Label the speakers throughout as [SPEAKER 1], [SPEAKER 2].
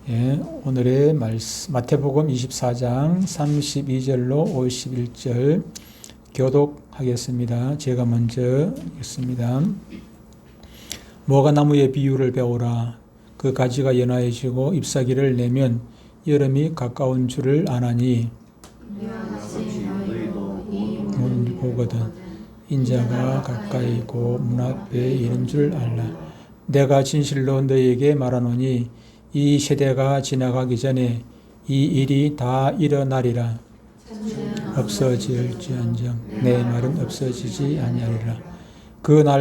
[SPEAKER 1] 예, 오늘의 말씀 마태복음 24장 32절로 51절 교독하겠습니다. 제가 먼저 읽습니다. 무화과나무의 비유를 배우라. 그 가지가 연하여지고 잎사귀를 내면 여름이 가까운 줄을 아나니 보거든 인자가 가까이 있고 문 앞에 이른 줄 알라. 내가 진실로 너희에게 말하노니 이 세대가 지나가기 전에 이 일이 다 일어나리라. 없어질지언정 내 말은 없어지지 아니하리라. 그러나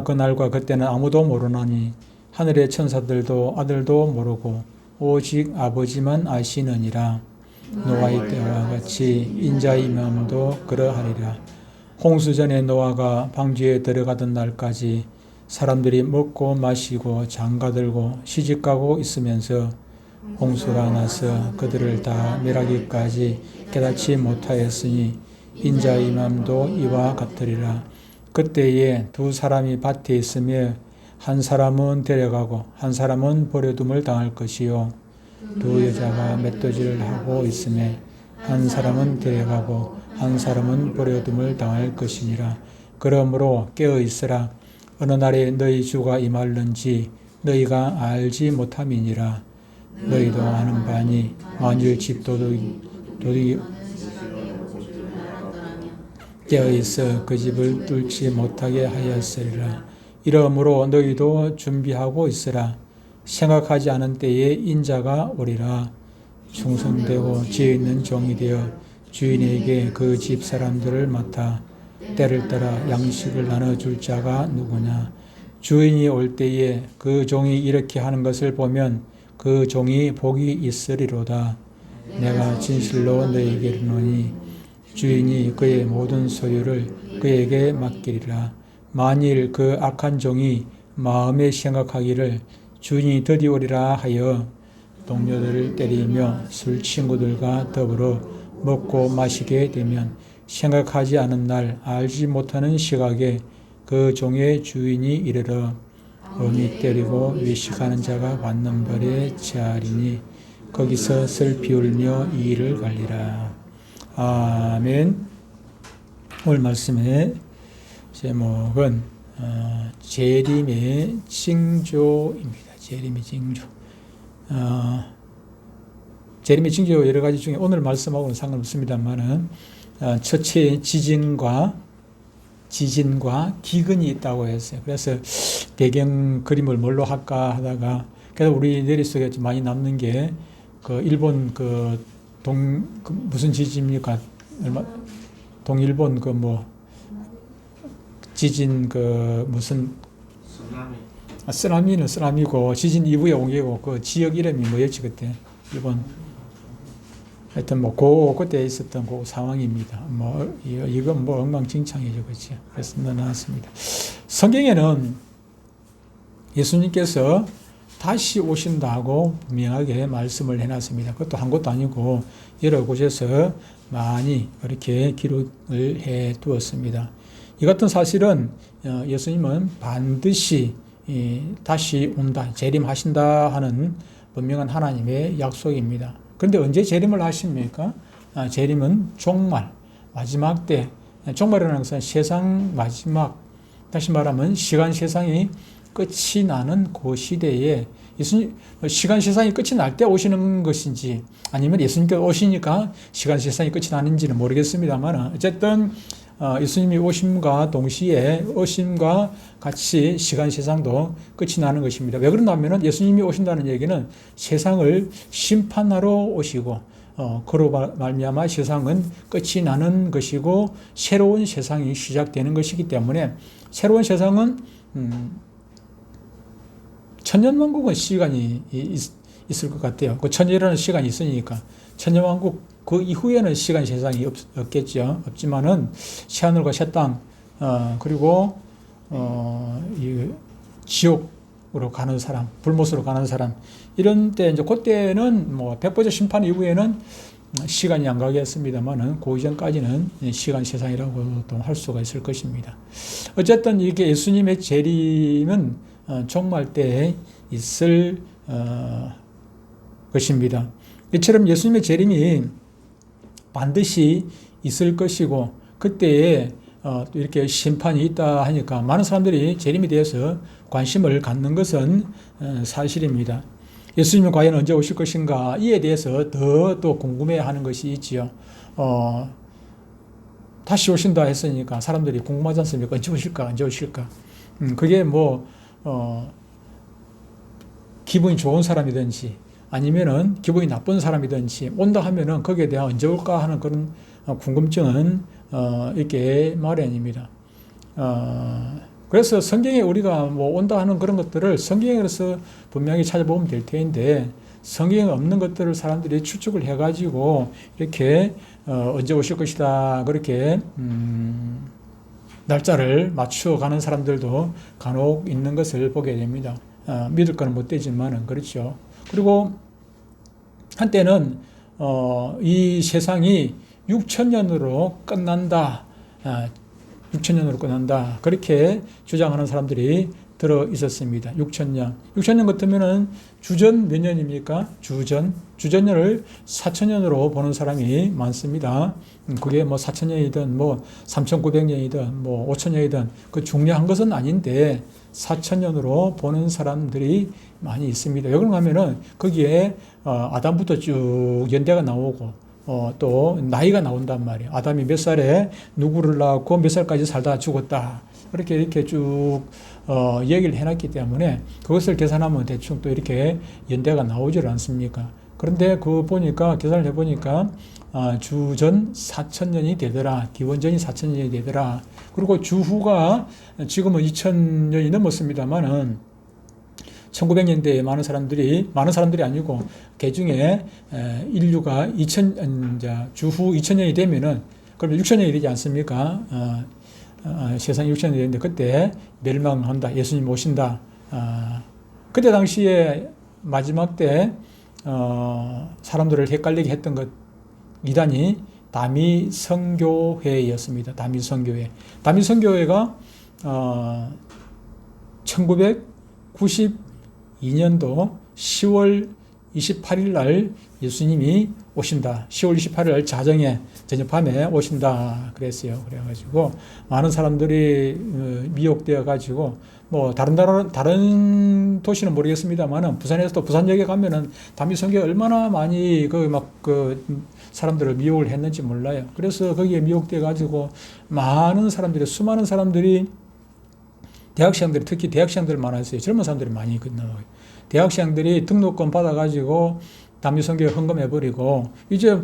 [SPEAKER 1] 그 날과 그때는 아무도 모르나니 하늘의 천사들도 아들도 모르고 오직 아버지만 아시느니라. 노아의 때와 같이 인자의 마음도 그러하리라. 홍수전에 노아가 방주에 들어가던 날까지 사람들이 먹고 마시고 장가들고 시집가고 있으면서 홍수가 나서 그들을 다 멸하기까지 깨닫지 못하였으니 인자의 맘도 이와 같으리라. 그때에 두 사람이 밭에 있으며 한 사람은 데려가고 한 사람은 버려둠을 당할 것이요 두 여자가 맷도질을 하고 있으며 한 사람은 데려가고 한 사람은 버려둠을 당할 것이니라. 그러므로 깨어 있으라. 어느 날에 너희 주가 임할는지 너희가 알지 못함이니라. 너희도 아는 바니 만일 집 도둑이 깨어있어 그 집을 뚫지 못하게 하였으리라. 이러므로 너희도 준비하고 있으라. 생각하지 않은 때에 인자가 오리라. 충성되고 지혜 있는 종이 되어 주인에게 그 집 사람들을 맡아 때를 따라 양식을 나눠줄 자가 누구냐. 주인이 올 때에 그 종이 이렇게 하는 것을 보면 그 종이 복이 있으리로다. 내가 진실로 너희에게 이르노니 주인이 그의 모든 소유를 그에게 맡기리라. 만일 그 악한 종이 마음에 생각하기를 주인이 드디 오리라 하여 동료들을 때리며 술 친구들과 더불어 먹고 마시게 되면 생각하지 않은 날 알지 못하는 시각에 그 종의 주인이 이르러 엄히 때리고 외식하는 자가 받는 벌에 처하리니 거기서 슬피 울며 이 일을 갈리라. 아멘. 오늘 말씀의 제목은 재림의 징조입니다. 재림의 징조. 재림의 징조 여러 가지 중에 오늘 말씀하고는 상관없습니다만은 첫째 지진과 기근이 있다고 했어요. 그래서 배경 그림을 뭘로 할까 하다가 그래서 우리 머릿속에 많이 남는 게 그 일본 무슨 지진입니까? 동일본 지진 무슨 쓰나미는 쓰나미고 지진 이후에 온 게고 그 지역 이름이 뭐였지 그때 일본 하여튼 그때 있었던 그 상황입니다. 이건 엉망진창이죠, 그렇죠? 그래서 넣어놨습니다. 성경에는 예수님께서 다시 오신다고 분명하게 말씀을 해놨습니다. 그것도 한 곳도 아니고 여러 곳에서 많이 이렇게 기록을 해 두었습니다. 이 같은 사실은 예수님은 반드시 다시 온다, 재림하신다 하는 분명한 하나님의 약속입니다. 그런데 언제 재림을 하십니까? 재림은 종말, 마지막 때, 종말이라는 것은 세상 마지막, 다시 말하면 시간 세상이 끝이 나는 그 시대에 시간 세상이 끝이 날 때 오시는 것인지 아니면 예수님께서 오시니까 시간 세상이 끝이 나는지는 모르겠습니다만 어쨌든 예수님이 오심과 동시에 오심과 같이 시간 세상도 끝이 나는 것입니다. 왜 그러냐면 예수님이 오신다는 얘기는 세상을 심판하러 오시고 그로 말미암아 세상은 끝이 나는 것이고 새로운 세상이 시작되는 것이기 때문에 새로운 세상은 천년왕국은 시간이 있을 것 같아요. 그 천년이라는 시간이 있으니까 천년왕국 그 이후에는 시간 세상이 없겠죠. 없지만은 새하늘과 새 땅, 그리고 이 지옥으로 가는 사람, 불못으로 가는 사람, 이런 때 이제 그때는 백보자 심판 이후에는 시간이 안 가겠습니다만은 그 이전까지는 시간 세상이라고도 할 수가 있을 것입니다. 어쨌든 이게 예수님의 재림은 종말 때에 있을 것입니다. 이처럼 예수님의 재림이 반드시 있을 것이고 그때에 또 이렇게 심판이 있다 하니까 많은 사람들이 재림에 대해서 관심을 갖는 것은 사실입니다. 예수님은 과연 언제 오실 것인가 이에 대해서 더 또 궁금해하는 것이 있지요. 다시 오신다 했으니까 사람들이 궁금하지 않습니까? 언제 오실까? 언제 오실까? 그게 뭐 기분이 좋은 사람이든지 아니면은 기분이 나쁜 사람이든지 온다 하면은 거기에 대한 언제 올까 하는 그런 궁금증은 있게 마련입니다. 그래서 성경에 우리가 뭐 온다 하는 그런 것들을 성경에서 분명히 찾아보면 될 텐데 성경에 없는 것들을 사람들이 추측을 해가지고 이렇게 언제 오실 것이다 그렇게 날짜를 맞춰가는 사람들도 간혹 있는 것을 보게 됩니다. 믿을 거는 못 되지만은 그렇죠. 그리고 한때는 이 세상이 6천년으로 끝난다. 6천년으로 끝난다. 그렇게 주장하는 사람들이 들어 있었습니다. 6천년. 6천년 같으면은 주전 몇 년입니까? 주전년을 4천년으로 보는 사람이 많습니다. 그게 뭐 4천년이든 뭐 3,900년이든 뭐 5천년이든 그 중요한 것은 아닌데 4천년으로 보는 사람들이 많이 있습니다. 왜 그런가 하면은 거기에 아담부터 쭉 연대가 나오고 또 나이가 나온단 말이에요. 아담이 몇 살에 누구를 낳고 몇 살까지 살다 죽었다. 이렇게 쭉 얘기를 해놨기 때문에 그것을 계산하면 대충 또 이렇게 연대가 나오질 않습니까? 그런데 그 보니까 계산을 해보니까 주전 4천년이 되더라. 기원전이 4천년이 되더라. 그리고 주후가 지금은 2000년이 넘었습니다만은 1900년대에 많은 사람들이 아니고 개중에 인류가 주후 2000년이 되면은 그러면 6000년이 되지 않습니까? 세상이 6000년이 되는데 그때 멸망한다. 예수님 오신다. 그때 당시에 마지막 때 사람들을 헷갈리게 했던 것 이단이 다미성교회였습니다. 다미성교회가 1992년도 10월 28일 날 예수님이 오신다. 10월 28일 날 자정에 저녁 밤에 오신다 그랬어요. 그래가지고 많은 사람들이 미혹되어 가지고 뭐 다른 도시는 모르겠습니다만은 부산에서도 부산역에 가면은 다미성교회 얼마나 많이 사람들을 미혹을 했는지 몰라요. 그래서 거기에 미혹되어 가지고 수많은 사람들이 특히 대학생들 많았어요. 젊은 사람들이 많이 건너와요. 대학생들이 등록금 받아가지고 다미성교회 헌금해버리고, 이제 뭐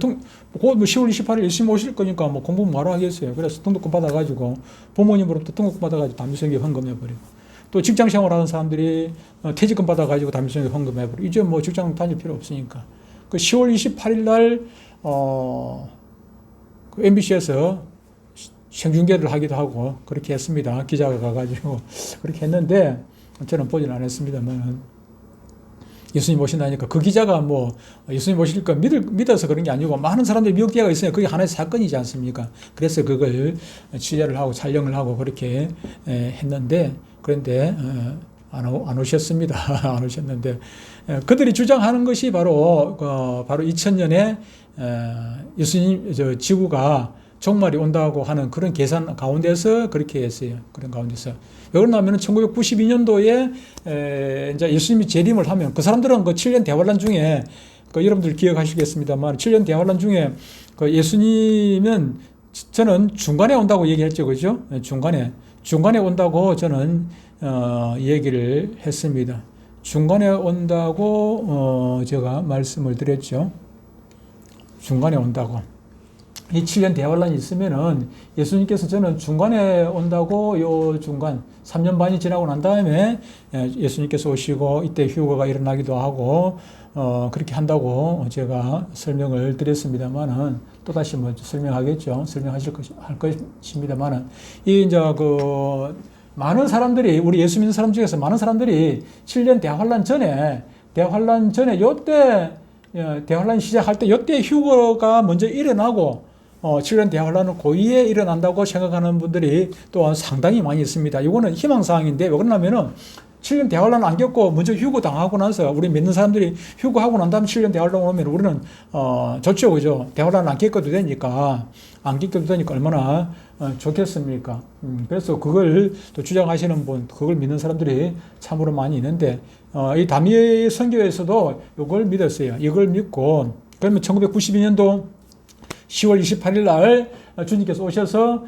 [SPEAKER 1] 10월 28일 예수님 오실 거니까 뭐 공부 뭐하러 하겠어요. 그래서 등록금 받아가지고, 부모님으로부터 등록금 받아가지고 다미성교회 헌금해버리고, 또 직장 생활하는 사람들이 퇴직금 받아가지고 다미성교회 헌금해버리고, 이제 뭐 직장 다닐 필요 없으니까. 그 10월 28일 날, 그 MBC에서 생중계를 하기도 하고 그렇게 했습니다. 기자가 가가지고 그렇게 했는데 저는 보진 않았습니다만 예수님 오신다니까 그 기자가 뭐 예수님 오실 거 믿어서 그런 게 아니고 많은 사람들이 미혹되어 있으니까 그게 하나의 사건이지 않습니까? 그래서 그걸 취재를 하고 촬영을 하고 그렇게 했는데 그런데 안 오셨습니다. 안 오셨는데 그들이 주장하는 것이 바로 2000년에 예수님 지구가 종말이 온다고 하는 그런 계산 가운데서 그렇게 했어요. 그런 가운데서. 왜 그러냐면 1992년도에 이제 예수님이 재림을 하면 그 사람들은 그 7년 대환란 중에 여러분들 기억하시겠습니다만 7년 대환란 중에 그 예수님은 저는 중간에 온다고 얘기했죠. 그죠? 중간에 온다고 저는 얘기를 했습니다. 중간에 온다고 제가 말씀을 드렸죠. 중간에 온다고. 이 7년 대환란이 있으면은 예수님께서 저는 중간에 온다고 요 중간 3년 반이 지나고 난 다음에 예수님께서 오시고 이때 휴거가 일어나기도 하고 그렇게 한다고 제가 설명을 드렸습니다만은 또다시 뭐 설명하겠죠. 할 것입니다만은 이 이제 많은 사람들이 우리 예수 믿는 사람 중에서 많은 사람들이 7년 대환란 전에 요때 대환란 시작할 때 요때 휴거가 먼저 일어나고 7년 대환란은 고의에 일어난다고 생각하는 분들이 또한 상당히 많이 있습니다. 이거는 희망사항인데 왜 그러냐면은 7년 대환란 안 겪고 먼저 휴거 당하고 나서 우리 믿는 사람들이 휴거하고 난 다음에 7년 대환란 오면 우리는 좋죠, 그죠? 대환란 안 겪어도 되니까 얼마나 좋겠습니까? 그래서 그걸 또 주장하시는 분, 그걸 믿는 사람들이 참으로 많이 있는데 이 다미의 선교에서도 이걸 믿었어요. 이걸 믿고 그러면 1992년도 10월 28일 날 주님께서 오셔서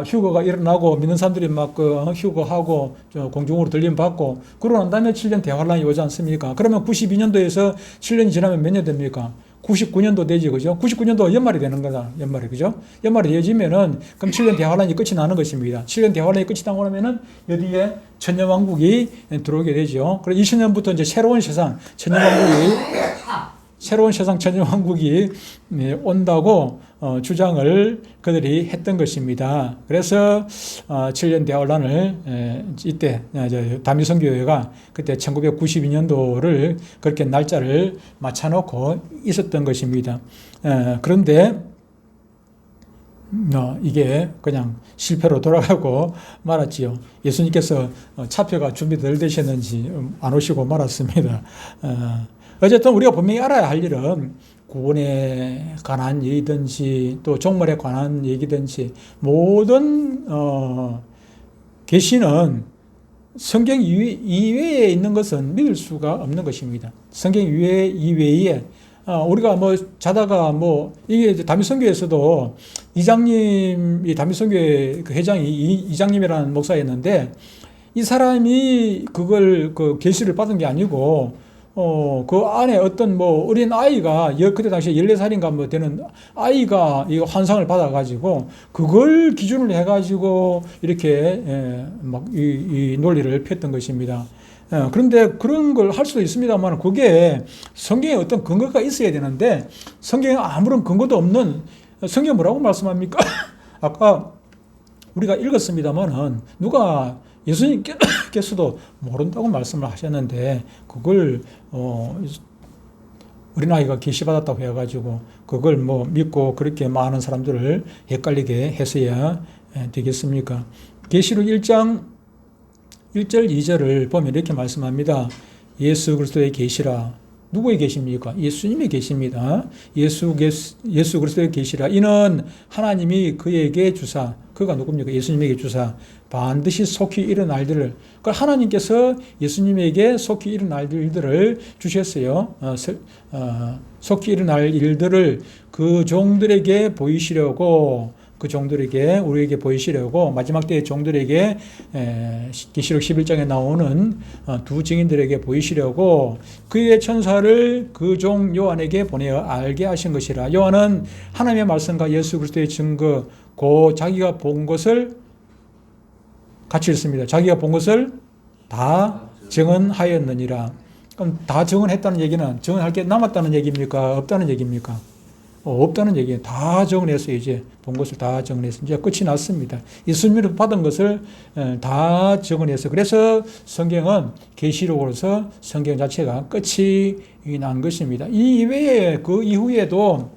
[SPEAKER 1] 휴거가 일어나고 믿는 사람들이 막 휴거하고 공중으로 들림 받고 그러고 난 다음에 7년 대환란이 오지 않습니까? 그러면 92년도에서 7년이 지나면 몇 년 됩니까? 99년도 되지, 그죠? 99년도 연말이 되는 거다. 연말이, 그죠? 연말이 되어지면은 그럼 7년 대환란이 끝이 나는 것입니다. 7년 대환란이 끝이 나고 나면은 여기에 천년왕국이 들어오게 되죠. 그래서 2000년부터 이제 새로운 세상, 천년왕국이 온다고 주장을 그들이 했던 것입니다. 그래서 7년 대환란을 이때 다미선교회가 그때 1992년도를 그렇게 날짜를 맞춰놓고 있었던 것입니다. 그런데 이게 그냥 실패로 돌아가고 말았지요. 예수님께서 차표가 준비될 되셨는지 안 오시고 말았습니다. 어쨌든 우리가 분명히 알아야 할 일은 구원에 관한 얘기든지 또 종말에 관한 얘기든지 모든 계시는 성경 이외에 있는 것은 믿을 수가 없는 것입니다. 성경 이외에 우리가 뭐 자다가 뭐 이게 다미선교에서도 이장님이 다미선교회 그 회장이 이장님이라는 목사였는데 이 사람이 그걸 그 계시를 받은 게 아니고 그 안에 어떤 뭐 어린 아이가 그때 당시에 14살인가 뭐 되는 아이가 이 환상을 받아가지고 그걸 기준으로 해가지고 이렇게 막 이 논리를 폈던 것입니다. 그런데 그런 걸 할 수도 있습니다만 그게 성경에 어떤 근거가 있어야 되는데 성경에 아무런 근거도 없는 성경 뭐라고 말씀합니까? 아까 우리가 읽었습니다만은 누가 예수님께서도 모른다고 말씀을 하셨는데 그걸 어린아이가 계시받았다고 해가지고 그걸 뭐 믿고 그렇게 많은 사람들을 헷갈리게 했어야 되겠습니까? 계시록 1장 1절 2절을 보면 이렇게 말씀합니다. 예수 그리스도의 계시라. 누구의 계십니까? 예수님의 계십니다. 예수 그리스도의 계시라. 이는 하나님이 그에게 주사, 그가 누굽니까? 예수님에게 주사 반드시 속히 일어날 일들을, 그러니까 하나님께서 예수님에게 속히 일어날 일들을 주셨어요. 속히 일어날 일들을 그 종들에게 보이시려고, 우리에게 보이시려고 마지막 때의 종들에게 계시록 11장에 나오는 두 증인들에게 보이시려고 그의 천사를 그 종 요한에게 보내어 알게 하신 것이라. 요한은 하나님의 말씀과 예수 그리스도의 증거, 자기가 본 것을 같이 읽습니다. 자기가 본 것을 다 증언하였느니라. 그럼 다 증언했다는 얘기는 증언할 게 남았다는 얘기입니까? 없다는 얘기입니까? 없다는 얘기예요. 다 정언했어요. 이제 본 것을 다 정언했어요. 이제 끝이 났습니다. 예수님으로 받은 것을 다 정언했어요. 그래서 성경은 계시록으로서 성경 자체가 끝이 난 것입니다. 이 이외에 그 이후에도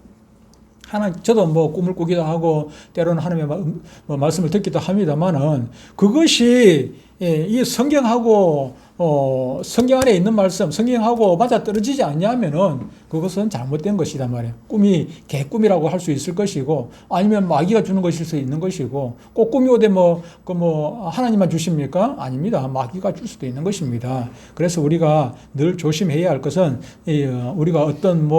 [SPEAKER 1] 저도 뭐 꿈을 꾸기도 하고 때로는 하나님의 말씀을 듣기도 합니다만은 그것이 이 성경하고 성경 안에 있는 말씀, 성경하고 맞아 떨어지지 않냐면은 그것은 잘못된 것이다 말이에요. 꿈이 개꿈이라고 할 수 있을 것이고 아니면 마귀가 주는 것일 수 있는 것이고 꼭 꿈이 오되 하나님만 주십니까? 아닙니다. 마귀가 줄 수도 있는 것입니다. 그래서 우리가 늘 조심해야 할 것은 우리가 어떤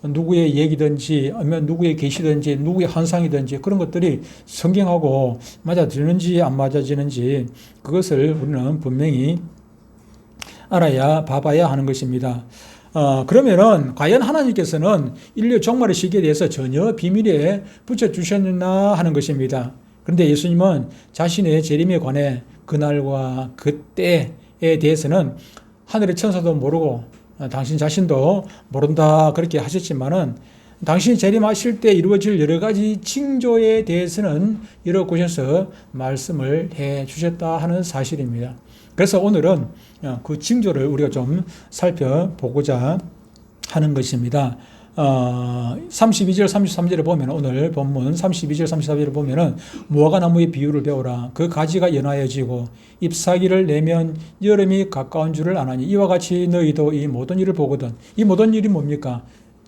[SPEAKER 1] 누구의 얘기든지 아니면 누구의 계시든지 누구의 환상이든지 그런 것들이 성경하고 맞아지는지 안 맞아지는지 그것을 우리는 분명히 봐봐야 하는 것입니다. 그러면은 과연 하나님께서는 인류 종말의 시기에 대해서 전혀 비밀에 붙여주셨나 하는 것입니다. 그런데 예수님은 자신의 재림에 관해 그날과 그때에 대해서는 하늘의 천사도 모르고 당신 자신도 모른다 그렇게 하셨지만은 당신이 재림하실 때 이루어질 여러 가지 징조에 대해서는 여러 곳에서 말씀을 해 주셨다 하는 사실입니다. 그래서 오늘은 그 징조를 우리가 좀 살펴보고자 하는 것입니다. 32절, 33절에 보면 오늘 본문 32절, 33절에 보면은 무화과 나무의 비유를 배우라. 그 가지가 연하여지고 잎사귀를 내면 여름이 가까운 줄을 아나니 이와 같이 너희도 이 모든 일을 보거든. 이 모든 일이 뭡니까?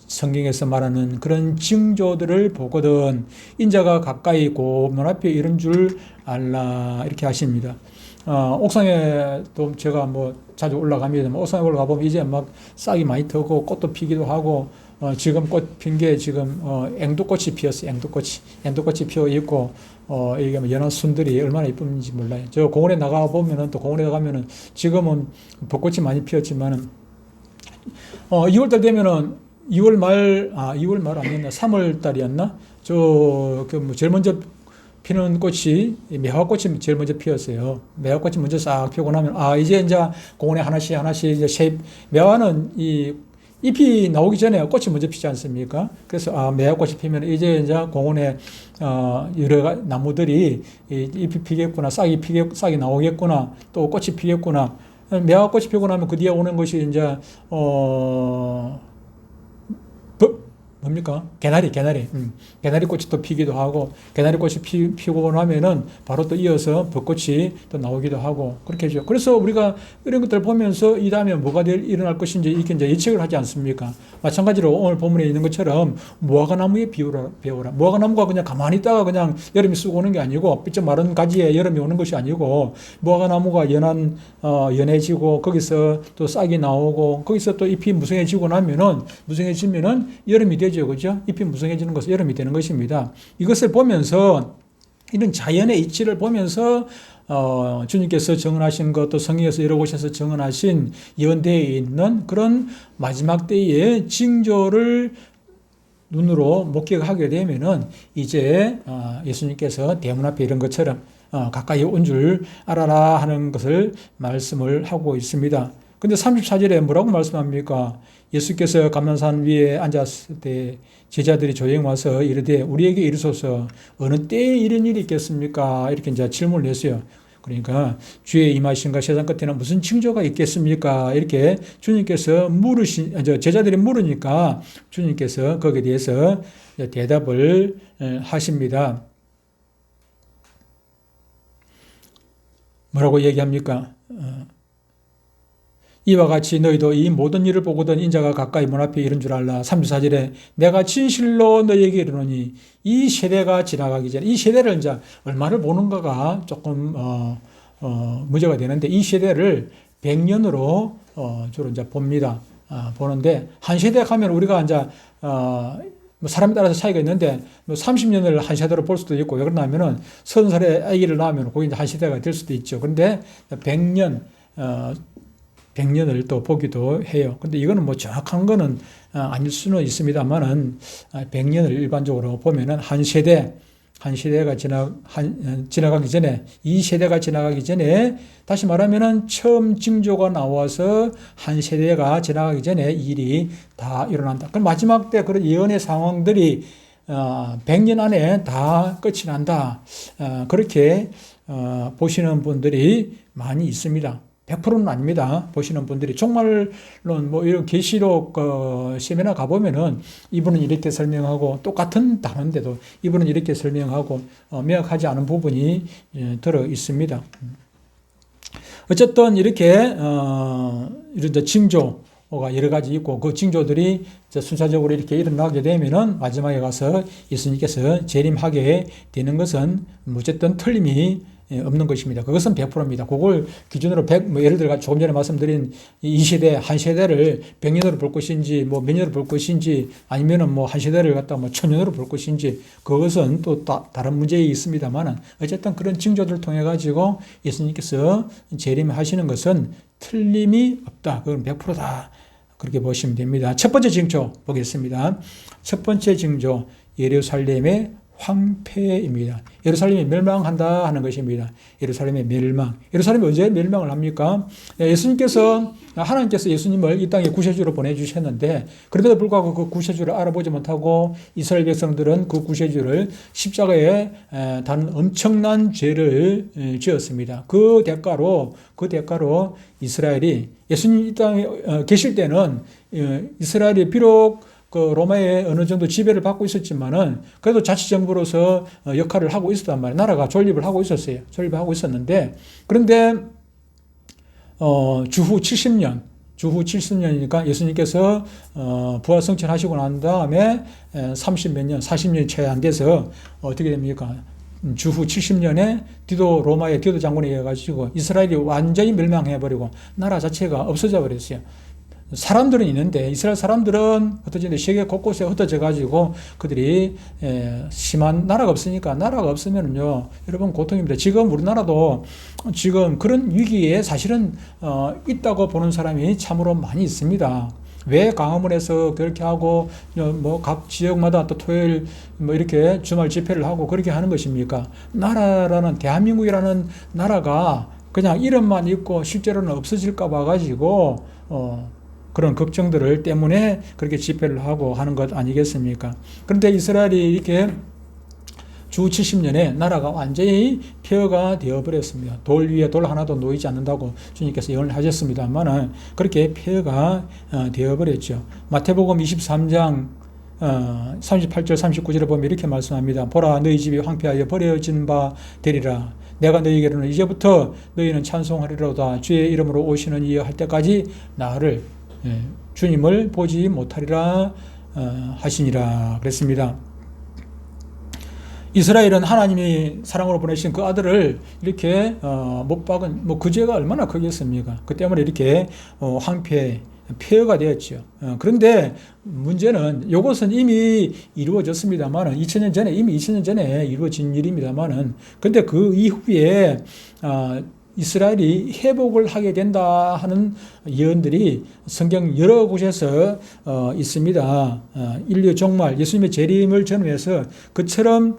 [SPEAKER 1] 성경에서 말하는 그런 징조들을 보거든 인자가 가까이 있고 문 앞에 이런 줄 알라 이렇게 하십니다. 옥상에 또 제가 뭐 자주 올라갑니다. 옥상에 올라가 보면 이제 막 싹이 많이 트고 꽃도 피기도 하고 지금 꽃 핀 게 지금 앵두꽃이 피었어요. 앵두꽃이 피어 있고 이게 뭐 연한 순들이 얼마나 이쁜지 몰라요. 저 공원에 나가 보면은 또 공원에 가면은 지금은 벚꽃이 많이 피었지만은 2월달 되면은 2월 말 아니었나? 3월 달이었나? 뭐 제일 먼저 피는 꽃이 매화꽃이 제일 먼저 피었어요. 매화꽃이 먼저 싹 피고 나면 이제 공원에 하나씩 이제 매화는 이 잎이 나오기 전에 꽃이 먼저 피지 않습니까? 그래서 매화꽃이 피면 이제 공원에 여러 나무들이 잎이 피겠구나, 싹이 나오겠구나, 또 꽃이 피겠구나. 매화꽃이 피고 나면 그 뒤에 오는 것이 이제 뭡니까? 개나리. 개나리 꽃이 또 피기도 하고, 개나리 꽃이 피고 나면은 바로 또 이어서 벚꽃이 또 나오기도 하고, 그렇게 해죠. 그래서 우리가 이런 것들을 보면서 이 다음에 뭐가 일어날 것인지 이렇게 이제 예측을 하지 않습니까? 마찬가지로 오늘 본문에 있는 것처럼 무화과 나무의 비유라 배우라. 무화과 나무가 그냥 가만히 있다가 그냥 여름이 쑥 오는 게 아니고, 삐쩍 마른 가지에 여름이 오는 것이 아니고, 무화과 나무가 연해지고, 거기서 또 싹이 나오고, 거기서 또 잎이 무성해지면은 여름이 되죠. 그죠? 잎이 무성해지는 것은 여름이 되는 것입니다. 이것을 보면서 이런 자연의 이치를 보면서 주님께서 정언하신 것, 또 성경에서 여러 곳에서 정언하신 예언되어 있는 그런 마지막 때의 징조를 눈으로 목격하게 되면은 이제 예수님께서 대문 앞에 이런 것처럼 가까이 온 줄 알아라 하는 것을 말씀을 하고 있습니다. 근데 34절에 뭐라고 말씀합니까? 예수께서 감난산 위에 앉았을 때 제자들이 조용히 와서 이르되 우리에게 이르소서 어느 때에 이런 일이 있겠습니까? 이렇게 이제 질문을 했어요. 그러니까 주의 임하신가 세상 끝에는 무슨 징조가 있겠습니까? 이렇게 주님께서 제자들이 물으니까 주님께서 거기에 대해서 대답을 하십니다. 뭐라고 얘기합니까? 이와 같이 너희도 이 모든 일을 보거든 인자가 가까이 문 앞에 이른 줄 알라. 34절에 내가 진실로 너희에게 이르노니 이 세대가 지나가기 전에 이 세대를 이제 얼마를 보는가가 조금 문제가 되는데 이 세대를 100년으로 주로 이제 봅니다. 보는데 한 세대 가면 우리가 이제 뭐 사람에 따라서 차이가 있는데 뭐 30년을 한 세대로 볼 수도 있고 왜 그러냐면은 30살에 아기를 낳으면 그게 이제 한 세대가 될 수도 있죠. 그런데 100년을 또 보기도 해요. 근데 이거는 뭐 정확한 거는 아닐 수는 있습니다만은 100년을 일반적으로 보면은 한 세대가 지나가기 전에, 이 세대가 지나가기 전에, 다시 말하면은 처음 징조가 나와서 한 세대가 지나가기 전에 일이 다 일어난다. 그럼 마지막 때 그런 예언의 상황들이 100년 안에 다 끝이 난다. 그렇게 보시는 분들이 많이 있습니다. 100%는 아닙니다. 보시는 분들이 정말로 뭐 이런 계시록 세미나 가보면은 이분은 이렇게 설명하고 똑같은 단어인데도 이분은 이렇게 설명하고 명확하지 않은 부분이 들어 있습니다. 어쨌든 이렇게 이런 징조가 여러 가지 있고 그 징조들이 순차적으로 이렇게 일어나게 되면은 마지막에 가서 예수님께서 재림하게 되는 것은 어쨌든 틀림이 없는 것입니다. 그것은 100%입니다. 그걸 기준으로 예를 들어 조금 전에 말씀드린 이 세대, 한 세대를 100년으로 볼 것인지, 뭐 몇 년으로 볼 것인지, 아니면은 뭐 한 세대를 갖다 뭐 1000년으로 볼 것인지, 그것은 또 다른 문제에 있습니다만은, 어쨌든 그런 징조들을 통해 가지고 예수님께서 재림하시는 것은 틀림이 없다. 그건 100%다. 그렇게 보시면 됩니다. 첫 번째 징조 보겠습니다. 첫 번째 징조, 예루살렘의 황폐입니다. 예루살렘이 멸망한다 하는 것입니다. 예루살렘의 멸망. 예루살렘이 언제 멸망을 합니까? 하나님께서 예수님을 이 땅에 구세주로 보내주셨는데, 그럼에도 불구하고 그 구세주를 알아보지 못하고 이스라엘 백성들은 그 구세주를 십자가에 단 엄청난 죄를 지었습니다. 그 대가로 이스라엘이 예수님 이 땅에 계실 때는 이스라엘이 비록 그 로마의 어느 정도 지배를 받고 있었지만은 그래도 자치정부로서 역할을 하고 있었단 말이에요. 나라가 존립을 하고 있었어요. 존립을 하고 있었는데 그런데 주후 70년이니까 예수님께서 부활 승천하시고 난 다음에 30몇 년, 40년이 채 안 돼서 어떻게 됩니까? 주후 70년에 로마의 디도 장군에 의해 가지고 이스라엘이 완전히 멸망해버리고 나라 자체가 없어져 버렸어요. 사람들은 있는데 이스라엘 사람들은 흩어지는데 세계 곳곳에 흩어져 가지고 그들이 심한 나라가 없으니까 나라가 없으면은요 여러분 고통입니다. 지금 우리나라도 지금 그런 위기에 사실은 있다고 보는 사람이 참으로 많이 있습니다. 왜 광화문에서 그렇게 하고 뭐 각 지역마다 또 토요일 뭐 이렇게 주말 집회를 하고 그렇게 하는 것입니까? 나라라는 대한민국이라는 나라가 그냥 이름만 있고 실제로는 없어질까 봐 가지고 그런 걱정들을 때문에 그렇게 집회를 하고 하는 것 아니겠습니까? 그런데 이스라엘이 이렇게 주 70년에 나라가 완전히 폐허가 되어버렸습니다. 돌 위에 돌 하나도 놓이지 않는다고 주님께서 예언을 하셨습니다만 그렇게 폐허가 되어버렸죠. 마태복음 23장 38절 39절에 보면 이렇게 말씀합니다. 보라 너희 집이 황폐하여 버려진 바 되리라. 내가 너희에게는 이제부터 너희는 찬송하리로다. 주의 이름으로 오시는 이여 할 때까지 나를 주님을 보지 못하리라 하시니라 그랬습니다. 이스라엘은 하나님이 사랑으로 보내신 그 아들을 이렇게 못 박은 그 죄가 얼마나 크겠습니까? 그 때문에 이렇게 폐허가 되었죠. 그런데 문제는 이것은 이미 이루어졌습니다만은 2000년 전에 이루어진 일입니다만은 근데 그 이후에 이스라엘이 회복을 하게 된다 하는 예언들이 성경 여러 곳에서 있습니다. 인류 종말, 예수님의 재림을 전후해서 그처럼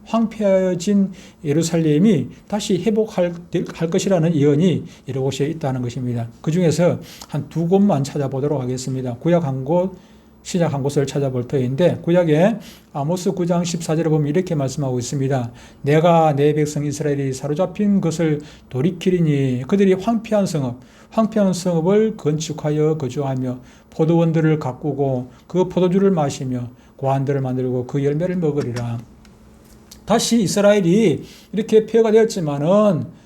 [SPEAKER 1] 황폐해진 예루살렘이 다시 회복할 것이라는 예언이 여러 곳에 있다는 것입니다. 그 중에서 한 두 곳만 찾아보도록 하겠습니다. 구약 한 곳, 신약 한 곳을 찾아볼 터인데 구약에 아모스 9장 14절에 보면 이렇게 말씀하고 있습니다. 내가 내 백성 이스라엘이 사로잡힌 것을 돌이키리니 그들이 황폐한 성읍을 건축하여 거주하며 포도원들을 가꾸고 그 포도주를 마시며 고한들을 만들고 그 열매를 먹으리라. 다시 이스라엘이 이렇게 폐허가 되었지만은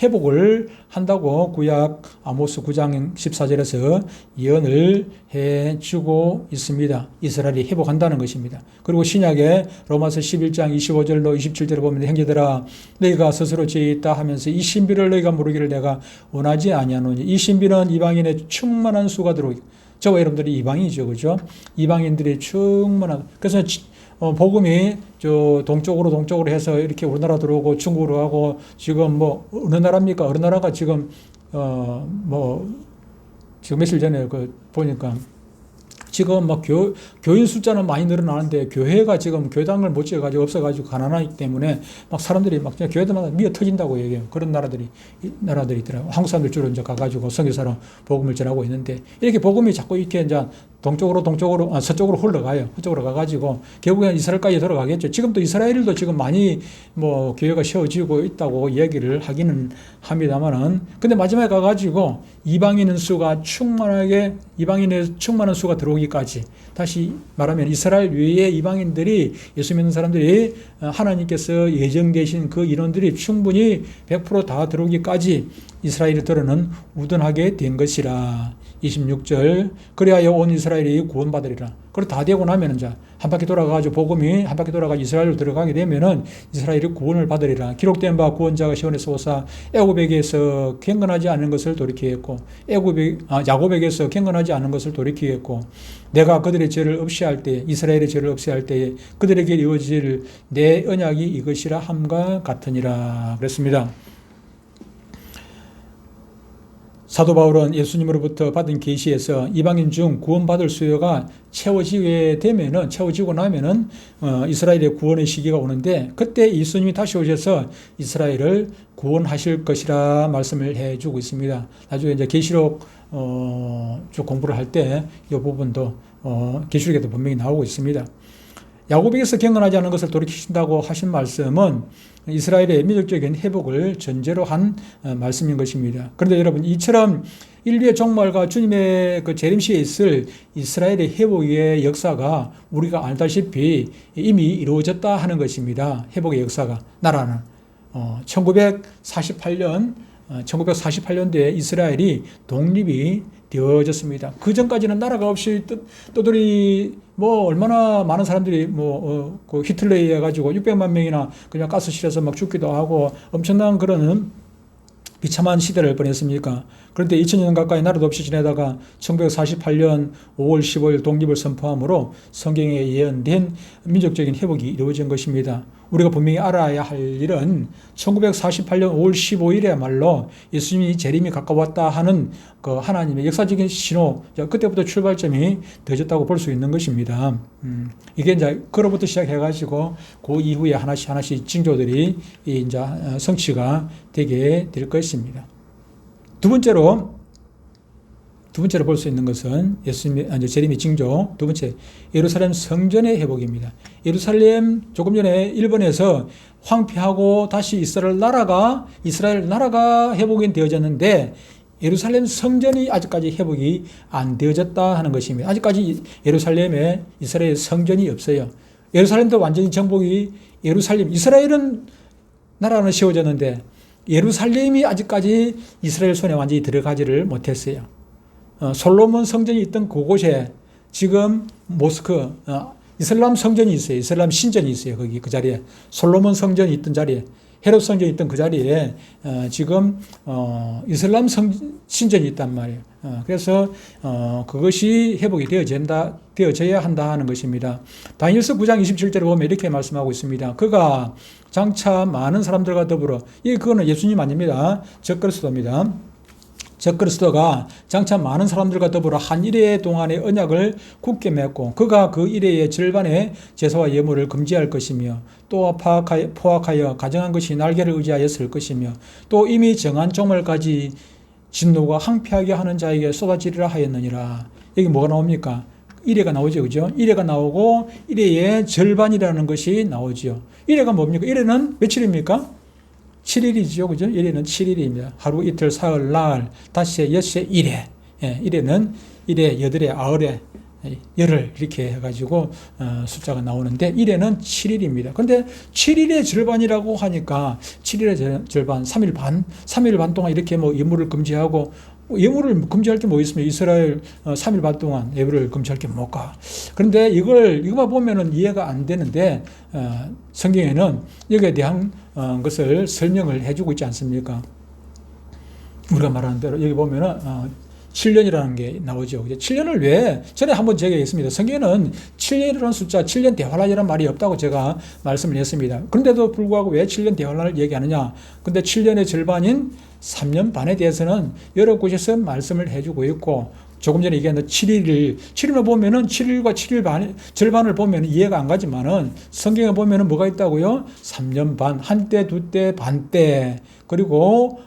[SPEAKER 1] 회복을 한다고 구약 아모스 9장 14절에서 예언을 해주고 있습니다. 이스라엘이 회복한다는 것입니다. 그리고 신약에 로마서 11장 25절로 27절에 보면 형제들아 너희가 스스로 죄 있다 하면서 이 신비를 너희가 모르기를 내가 원하지 아니하노니 이 신비는 이방인의 충만한 수가 들어오기. 저와 여러분들이 이방인이죠, 그죠? 이방인들이 충만한. 그래서 복음이 동쪽으로 해서 이렇게 우리나라 들어오고 중국으로 가고 지금 뭐 어느 나라입니까? 어느 나라가 지금 지금 며칠 전에 보니까 지금 막 교인 숫자는 많이 늘어나는데 교회가 지금 교당을 못 지어가지고 없어가지고 가난하기 때문에 막 사람들이 막 교회들마다 미어 터진다고 얘기해요. 그런 나라들이 있더라고요. 한국 사람들 주로 이제 가가지고 선교사로 복음을 전하고 있는데 이렇게 복음이 자꾸 이렇게 이제 서쪽으로 흘러가요. 그쪽으로 가가지고 결국엔 이스라엘까지 들어가겠죠. 지금도 이스라엘도 지금 많이 교회가 세워지고 있다고 얘기를 하기는 합니다만은 근데 마지막에 가가지고 이방인의 충만한 수가 들어오기까지 다시 말하면 이스라엘 외의 이방인들이 예수 믿는 사람들이 하나님께서 예정되신 그 인원들이 충분히 100% 다 들어오기까지 이스라엘이 들어는 우둔하게 된 것이라. 26절 그리하여 온 이스라엘이 구원받으리라. 그리고 다 되고 나면 이제 한 바퀴 돌아가지고 복음이 한 바퀴 돌아가 이스라엘로 들어가게 되면은 이스라엘이 구원을 받으리라. 기록된 바 구원자가 시온에서 오사 애굽에게서 경건하지 않은 것을 돌이키겠고 야곱에게서 경건하지 않은 것을 돌이키겠고 내가 그들의 죄를 없이 할 때 이스라엘의 죄를 없이 할 때에 그들에게 이루어질 내 언약이 이것이라 함과 같으니라 그랬습니다. 사도 바울은 예수님으로부터 받은 계시에서 이방인 중 구원받을 수요가 채워지고 나면은 이스라엘의 구원의 시기가 오는데 그때 예수님이 다시 오셔서 이스라엘을 구원하실 것이라 말씀을 해주고 있습니다. 나중에 이제 계시록 쭉 공부를 할 때 이 부분도 계시록에도 분명히 나오고 있습니다. 야곱에게서 경건하지 않은 것을 돌이키신다고 하신 말씀은 이스라엘의 민족적인 회복을 전제로 한 말씀인 것입니다. 그런데 여러분 이처럼 인류의 종말과 주님의 그 재림시에 있을 이스라엘의 회복의 역사가 우리가 알다시피 이미 이루어졌다 하는 것입니다. 회복의 역사가. 나라는 1948년도에 이스라엘이 독립이 되어졌습니다. 그 전까지는 나라가 없이 떠돌이 얼마나 많은 사람들이 그 히틀러에 의해 가지고 600만 명이나 그냥 가스실에서 막 죽기도 하고 엄청난 그런 비참한 시대를 보냈습니까? 그런데 2000년 가까이 나라도 없이 지내다가 1948년 5월 15일 독립을 선포함으로 성경에 예언된 민족적인 회복이 이루어진 것입니다. 우리가 분명히 알아야 할 일은 1948년 5월 15일에야말로 예수님이 재림이 가까웠다 하는 그 하나님의 역사적인 신호, 그때부터 출발점이 되어졌다고 볼 수 있는 것입니다. 이게 이제 그로부터 시작해가지고 그 이후에 하나씩 징조들이 이제 성취가 되게 될 것입니다. 두 번째로 볼 수 있는 것은 예수님의 재림의 징조, 두 번째 예루살렘 성전의 회복입니다. 예루살렘 조금 전에 일본에서 황폐하고 다시 이스라엘 나라가 회복이 되어졌는데 예루살렘 성전이 아직까지 회복이 안 되어졌다 하는 것입니다. 아직까지 예루살렘에 이스라엘 성전이 없어요. 예루살렘도 완전히 정복이 이스라엘은 나라는 세워졌는데 예루살렘이 아직까지 이스라엘 손에 완전히 들어가지를 못했어요. 솔로몬 성전이 있던 그곳에 지금 모스크, 이슬람 성전이 있어요. 이슬람 신전이 있어요. 거기 그 자리에 솔로몬 성전이 있던 자리에 헤롯 성전이 있던 그 자리에 지금 이슬람 신전이 있단 말이에요. 그래서 그것이 회복이 되어져야 한다 하는 것입니다. 다니엘서 9장 27절에 보면 이렇게 말씀하고 있습니다. 그가 장차 많은 사람들과 더불어, 그거는 예수님 아닙니다. 적그리스도입니다. 적그리스도가 장차 많은 사람들과 더불어 한 일회 동안의 언약을 굳게 맺고 그가 그 일회의 절반의 제사와 예물을 금지할 것이며 또 포악하여 가정한 것이 날개를 의지하여 설 것이며 또 이미 정한 종말까지 진노가 항폐하게 하는 자에게 쏟아지리라 하였느니라. 여기 뭐가 나옵니까? 일회가 나오죠. 그죠? 일회가 나오고 일회의 절반이라는 것이 나오죠. 일회가 뭡니까? 일회는 며칠입니까? 7일이죠. 그죠? 일회는 7일입니다. 하루, 이틀, 사흘, 나흘, 닷새, 엿새, 일회. 일회는 일회, 여덟에, 아흘에, 열흘 이렇게 해가지고 숫자가 나오는데 일회는 7일입니다. 그런데 7일의 절반이라고 하니까 7일의 절반, 3일 반 동안 이렇게 예물을 금지하고 예물을 금지할 게 뭐 있습니까? 이스라엘 3일 반 동안 예물을 금지할 게 뭘까? 그런데 이거만 보면은 이해가 안 되는데, 성경에는 여기에 대한 것을 설명을 해주고 있지 않습니까? 우리가 말하는 대로 여기 보면은 7년이라는 게 나오죠. 7년을 왜? 전에 한번 제가 얘기했습니다. 성경에는 7년이라는 숫자, 7년 대환란이라는 말이 없다고 제가 말씀을 했습니다. 그런데도 불구하고 왜 7년 대환란을 얘기하느냐? 근데 7년의 절반인 3년 반에 대해서는 여러 곳에서 말씀을 해주고 있고, 조금 전에 얘기한 7일을 보면은 7일과 7일 절반을 보면 이해가 안 가지만은 성경에 보면은 뭐가 있다고요? 3년 반, 한때, 두때, 반때, 그리고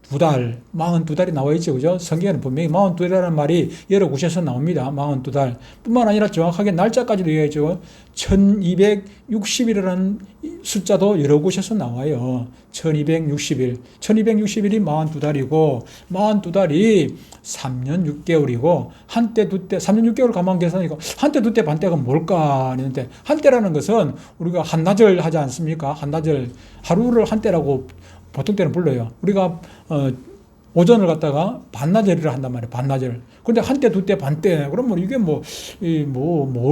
[SPEAKER 1] 42달이 나와 있죠. 그죠? 성경에는 분명히 42달이라는 말이 여러 곳에서 나옵니다. 42달. 뿐만 아니라 정확하게 날짜까지도 얘기하죠. 1260일이라는 숫자도 여러 곳에서 나와요. 1260일. 1260일이 42달이고, 42달이 3년 6개월이고, 한때, 두때, 3년 6개월 가만 계산하니까, 한때, 두때, 반때가 뭘까? 했는데, 한때라는 것은 우리가 한나절 하지 않습니까? 한나절. 하루를 한때라고 보통 때는 불러요. 우리가 오전을 갖다가 반나절이라 한단 말이에요. 반나절. 근데 한때, 두때, 반때. 그러면 이게 뭘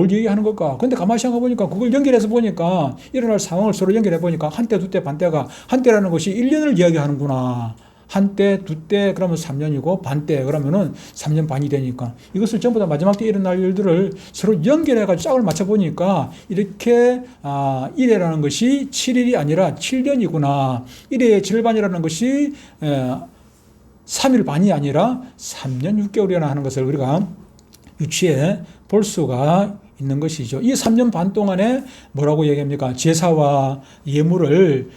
[SPEAKER 1] 얘기하는 걸까? 근데 가만히 생각해 보니까 그걸 연결해서 보니까 일어날 상황을 서로 연결해 보니까 한때, 두때, 반때가 한때라는 것이 1년을 이야기하는구나. 한때, 두때, 그러면 3년이고, 반때, 그러면은 3년 반이 되니까. 이것을 전부 다 마지막 때 일어날 일들을 서로 연결해가지고 짝을 맞춰보니까, 이렇게, 1회라는 것이 7일이 아니라 7년이구나. 1회의 절반이라는 것이, 3일 반이 아니라 3년 6개월이나 하는 것을 우리가 유추해 볼 수가 있는 것이죠. 이 3년 반 동안에 뭐라고 얘기합니까? 제사와 예물을,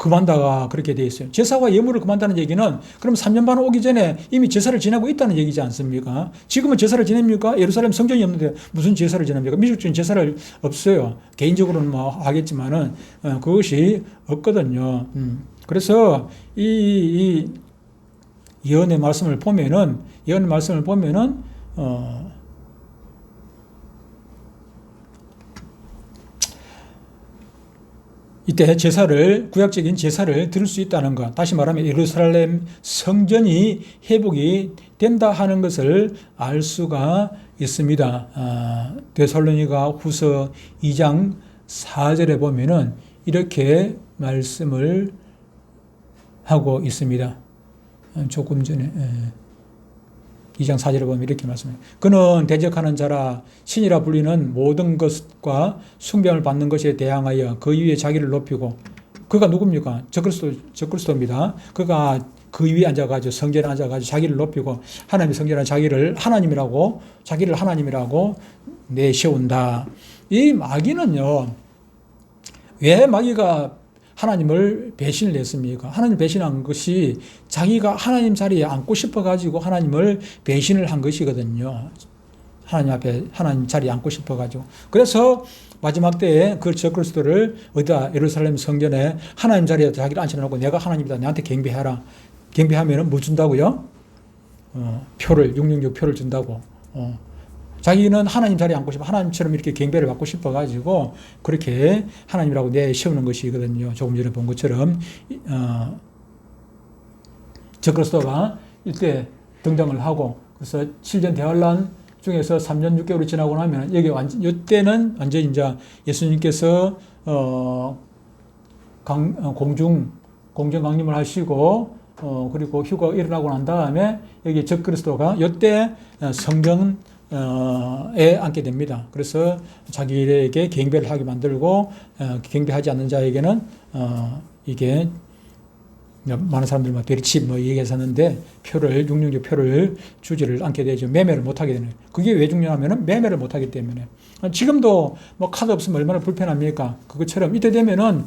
[SPEAKER 1] 금한다가 그렇게 되어 있어요. 제사와 예물을 금한다는 얘기는 그럼 3년 반 오기 전에 이미 제사를 지내고 있다는 얘기지 않습니까? 지금은 제사를 지냅니까? 예루살렘 성전이 없는데 무슨 제사를 지냅니까? 미국주의는 제사를 없어요. 개인적으로는 하겠지만은 그것이 없거든요. 그래서 예언의 말씀을 보면은 이때 구약적인 제사를 드릴 수 있다는 것, 다시 말하면 예루살렘 성전이 회복이 된다 하는 것을 알 수가 있습니다. 데살로니가 후서 2장 4절에 보면은 이렇게 말씀을 하고 있습니다. 조금 전에 2장 4절에 보면 이렇게 말씀해요. 그는 대적하는 자라 신이라 불리는 모든 것과 숭배함을 받는 것에 대항하여 그 위에 자기를 높이고, 그가 누굽니까? 적그리스도입니다. 그가 그 위에 앉아가지고 성전에 앉아가지고 자기를 높이고 하나님의 성전에 자기를 하나님이라고 내세운다. 이 마귀는요, 왜 마귀가 하나님을 배신을 했습니까? 하나님 배신한 것이 자기가 하나님 자리에 앉고 싶어가지고 하나님을 배신을 한 것이거든요. 하나님 앞에, 하나님 자리에 앉고 싶어가지고. 그래서 마지막 때에 그 적그리스도를 어디다, 예루살렘 성전에 하나님 자리에 자기를 앉혀놓고 내가 하나님이다, 내한테 경배하라. 경배하면은 뭐 준다고요? 표를, 666 표를 준다고. 자기는 하나님 자리에 앉고 싶어, 하나님처럼 이렇게 경배를 받고 싶어가지고 그렇게 하나님이라고 내세우는 것이거든요. 조금 전에 본 것처럼 적그리스도가 이때 등장을 하고, 그래서 7년 대환란 중에서 3년 6개월이 지나고 나면 여기 이때는 완전 이제 예수님께서 공중 강림을 하시고 그리고 휴가가 일어나고 난 다음에 여기 적그리스도가 이때 성전에 앉게 됩니다. 그래서 자기에게 경배를 하게 만들고 경배하지 않는 자에게는 이게 많은 사람들만 대리치 얘기했었는데 표를 666 표를 주지를 않게 되죠. 매매를 못 하게 되는. 그게 왜 중요하면은 매매를 못 하기 때문에. 지금도 뭐 카드 없으면 얼마나 불편합니까? 그것처럼 이때 되면은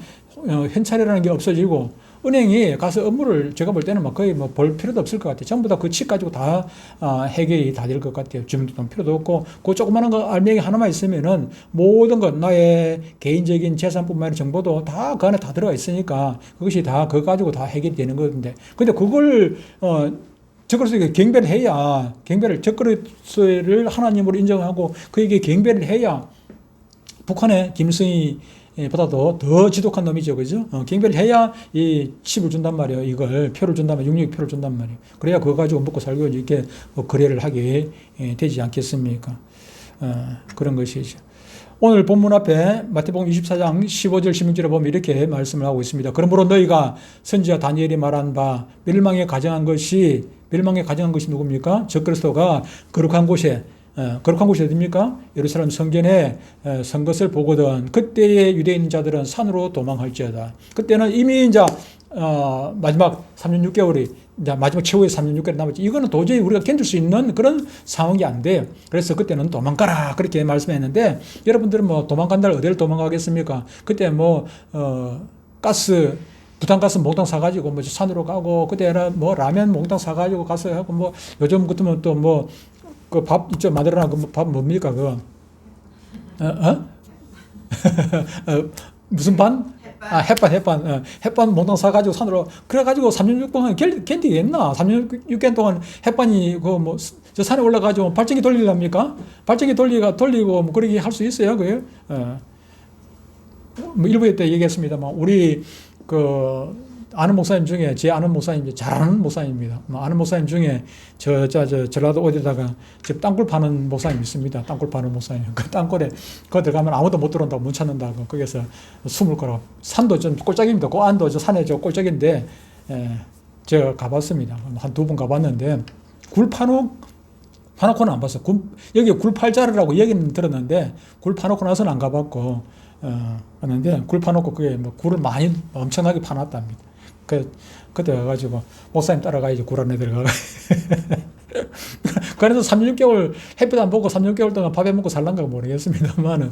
[SPEAKER 1] 현찰이라는 게 없어지고 은행이 가서 업무를 제가 볼 때는 막 거의 뭐 볼 필요도 없을 것 같아요. 전부 다 그 칩 가지고 다 해결이 다 될 것 같아요. 주민등록 필요도 없고 그 조그마한 거 알맹이 하나만 있으면은 모든 것 나의 개인적인 재산뿐만 아니라 정보도 다 그 안에 다 들어가 있으니까 그것이 다 그거 가지고 다 해결이 되는 건데, 근데 그걸 적그리스도에게 경배를 해야, 적그리스도를 하나님으로 인정하고 그에게 경배를 해야 북한의 김일성이 보다도 더 지독한 놈이죠. 그죠? 경배를 해야 이 칩을 준단 말이에요. 이걸 표를 준단 말이에요. 666 표를 준단 말이에요. 그래야 그거 가지고 먹고 살고 이렇게 거래를 하게 되지 않겠습니까? 그런 것이죠. 오늘 본문 앞에 마태복음 24장 15절 16절에 보면 이렇게 말씀을 하고 있습니다. 그러므로 너희가 선지자 다니엘이 말한 바 멸망에 가정한 것이 누굽니까? 적그리스도가 거룩한 곳이 어디입니까? 예루살렘 성전에 선 것을 보거든 그때의 유대인 자들은 산으로 도망할지어다. 그때는 이미 이제 마지막 3년 6개월이 이제 마지막 최후의 3년 6개월이 남았지. 이거는 도저히 우리가 견딜 수 있는 그런 상황이 안 돼요. 그래서 그때는 도망가라 그렇게 말씀했는데, 여러분들은 뭐 도망간다를 어디를 도망가겠습니까? 그때 뭐 부탄가스 몽땅 사가지고 뭐 산으로 가고, 그때는 뭐 라면 몽땅 사가지고 가서 하고, 뭐 요즘 같으면 또 뭐 그 밥 이쪽 만들어놔. 그 밥 뭡니까 그거? 무슨 반? 햇반 몽땅 사가지고 산으로, 그래가지고 3년 6개월 견디겠나? 3년 6개월 동안 햇반이 저 산에 올라가지고 발전기 돌리랍니까? 발전기 돌리고 뭐 그렇게 할 수 있어요, 그게? 뭐 일부에 때 얘기했습니다만, 우리 아는 목사님 중에, 제 아는 목사님, 잘하는 목사님입니다. 아는 목사님 중에 전라도 어디다가 지금 땅굴 파는 목사님 있습니다. 땅굴 파는 목사님. 그 땅굴에 거 들어가면 아무도 못 들어온다고, 문 찾는다고. 거기서 숨을 거라고. 산도 좀 꼴짝입니다. 그 안도 산에 꼴짝인데, 제가 가봤습니다. 한 2번 가봤는데, 굴 파놓고는 안 봤어요. 여기 굴 팔자르라고 얘기는 들었는데, 굴 파놓고 나서는 안 가봤고, 그런데 굴 파놓고 그게 뭐 굴을 많이 엄청나게 파놨답니다. 그때 가가지고 목사님 따라가야지 굴 안에 들어가. 그래서 3년 6개월 햇빛 안 보고 3년 6개월 동안 밥에 먹고 살란가 모르겠습니다만은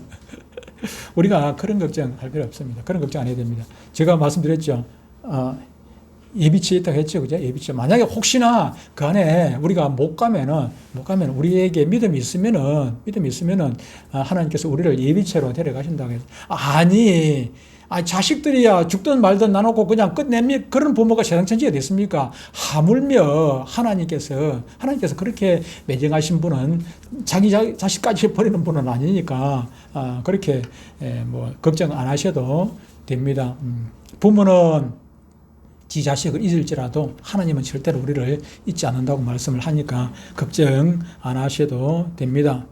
[SPEAKER 1] 우리가 그런 걱정 할 필요 없습니다. 그런 걱정 안 해야 됩니다. 제가 말씀드렸죠. 예비치에 있다고 했죠. 그죠? 예비치. 만약에 혹시나 그 안에 우리가 못 가면은 우리에게 믿음이 있으면은 하나님께서 우리를 예비체로 데려가신다고 해서 자식들이야 죽든 말든 나눠고 그냥 끝냅니까? 그런 부모가 세상 천지가 됐습니까? 하물며 하나님께서 그렇게 매정하신 분은 자기 자식까지 버리는 분은 아니니까 그렇게 뭐 걱정 안 하셔도 됩니다. 부모는 지 자식을 잊을지라도 하나님은 절대로 우리를 잊지 않는다고 말씀을 하니까 걱정 안 하셔도 됩니다.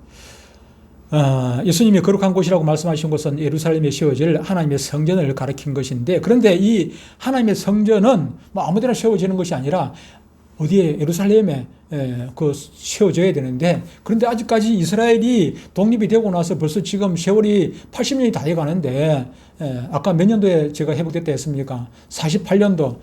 [SPEAKER 1] 예수님이 거룩한 곳이라고 말씀하신 곳은 예루살렘에 세워질 하나님의 성전을 가리킨 것인데, 그런데 이 하나님의 성전은 뭐 아무데나 세워지는 것이 아니라 어디에 예루살렘에 세워져야 되는데, 그런데 아직까지 이스라엘이 독립이 되고 나서 벌써 지금 세월이 80년이 다 돼가는데, 아까 몇 년도에 제가 회복됐다 했습니까? 48년도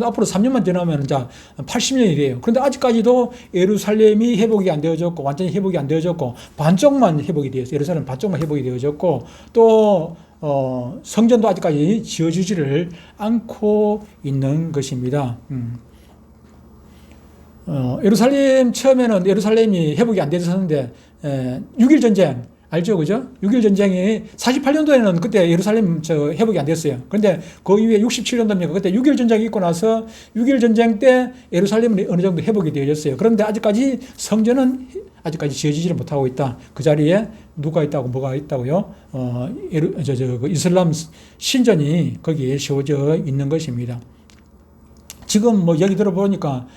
[SPEAKER 1] 앞으로 3년만 지나면 이제 80년이 돼요. 그런데 아직까지도 예루살렘이 회복이 안 되어졌고, 완전히 회복이 안 되어졌고, 반쪽만 회복이 되었어요. 예루살렘 반쪽만 회복이 되어졌고, 또 성전도 아직까지 지어지지를 않고 있는 것입니다. 예루살렘 처음에는 예루살렘이 회복이 안 되었었는데 6.1 전쟁 알죠, 그죠? 6.1 전쟁이 48년도에는 그때 예루살렘 회복이 안 됐어요. 그런데 그 이후에 67년도입니까? 그때 6.1 전쟁이 있고 나서 6.1 전쟁 때 예루살렘은 어느 정도 회복이 되어졌어요. 그런데 아직까지 성전은 아직까지 지어지지를 못하고 있다. 그 자리에 누가 있다고 뭐가 있다고요? 그 이슬람 신전이 거기에 세워져 있는 것입니다. 지금 뭐 얘기 들어보니까